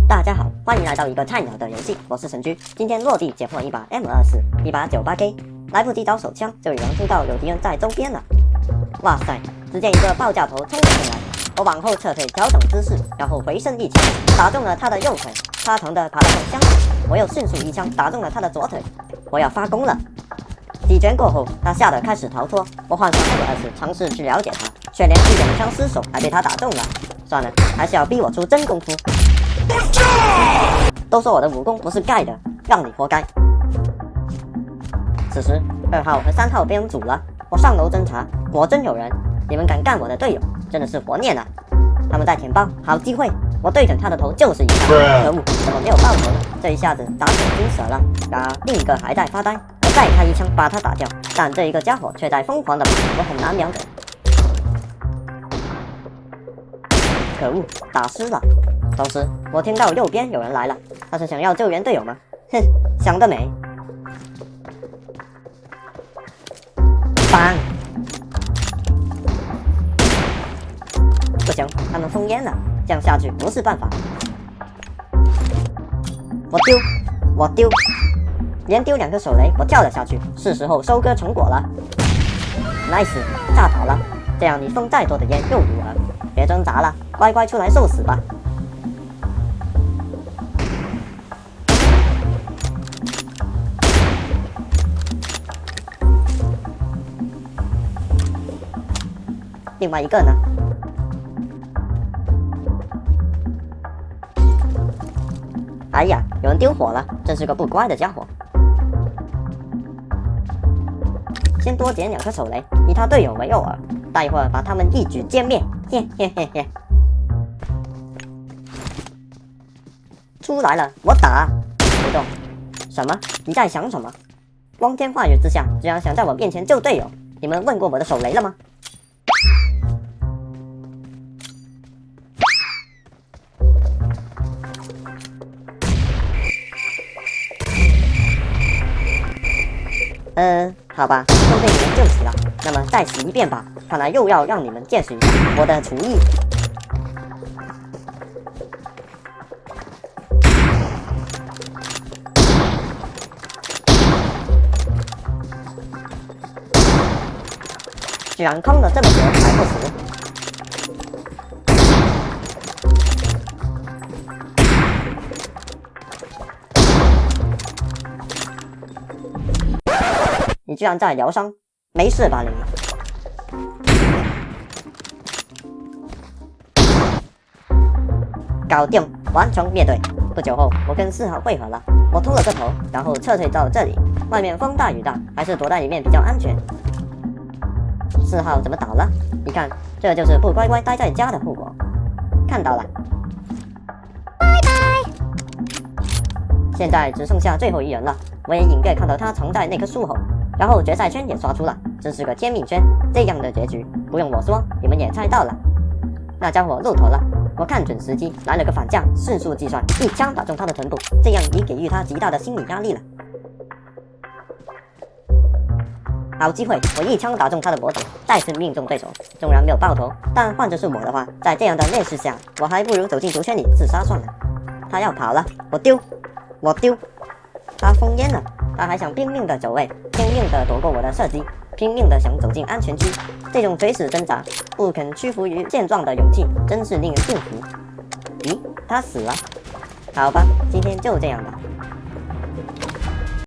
大家好，欢迎来到一个菜鸟的游戏，我是神居。今天落地解破一把 M24，一把 98K， 来不及找手枪，就有人听到有敌人在周边了。哇塞！只见一个爆炸头冲了进来，我往后撤退，调整姿势，然后回身一枪，打中了他的右腿，他疼的爬了上箱子，我又迅速一枪打中了他的左腿，我要发功了。几拳过后，他吓得开始逃脱，我换上 M24尝试去了解他，却连续2枪失手，还被他打中了。算了，还是要逼我出真功夫。都说我的武功不是盖的，让你活该。此时2号和3号被人阻了，我上楼侦查，果真有人。你们敢干我的队友，真的是活念啊！他们在填包，好机会，我对准他的头就是一枪。可恶，怎么没有爆头呢？这一下子打死金蛇了。然而另一个还在发呆，我再开一枪把他打掉，但这一个家伙却在疯狂的跑，我很难瞄准。可恶，打湿了。同时，我听到右边有人来了，他是想要救援队友吗？哼，想得美！砰！不行，他们封烟了，这样下去不是办法。我丢，连丢2颗手雷，我跳了下去，是时候收割成果了。nice， 炸倒了，这样你封再多的烟又如何？别挣扎了，乖乖出来受死吧。另外一个呢？哎呀，有人丢火了，真是个不乖的家伙。先多捡2颗手雷，以他队友为诱饵，待会儿把他们一举歼灭。嘿嘿嘿嘿。出来了，我打！不动。什么？你在想什么？光天化日之下，居然想在我面前救队友？你们问过我的手雷了吗？好吧，都被你们救起了，那么再死一遍吧。看来又要让你们见识一下我的厨艺。居然空了这么久还不死！你居然在疗伤，没事吧，你？搞定，完成灭队。不久后，我跟4号会合了，我秃了个头，然后撤退到这里。外面风大雨大，还是躲在里面比较安全。4号怎么倒了？你看，这就是不乖乖待在家的后果。看到了，拜拜。现在只剩下最后一人了，我也隐约看到他藏在那棵树后。然后决赛圈也刷出了，真是个天命圈。这样的结局不用我说，你们也猜到了。那家伙露头了，我看准时机来了个反将，迅速计算，一枪打中他的臀部，这样已给予他极大的心理压力了。好机会，我一枪打中他的脖子，再次命中对手。纵然没有爆头，但换着是我的话，在这样的劣势下，我还不如走进毒圈里自杀算了。他要跑了，我丢，他封烟了。他还想拼命的走位，拼命的躲过我的射击，拼命的想走进安全区。这种垂死挣扎、不肯屈服于现状的勇气，真是令人敬服。咦，他死了？好吧，今天就这样吧。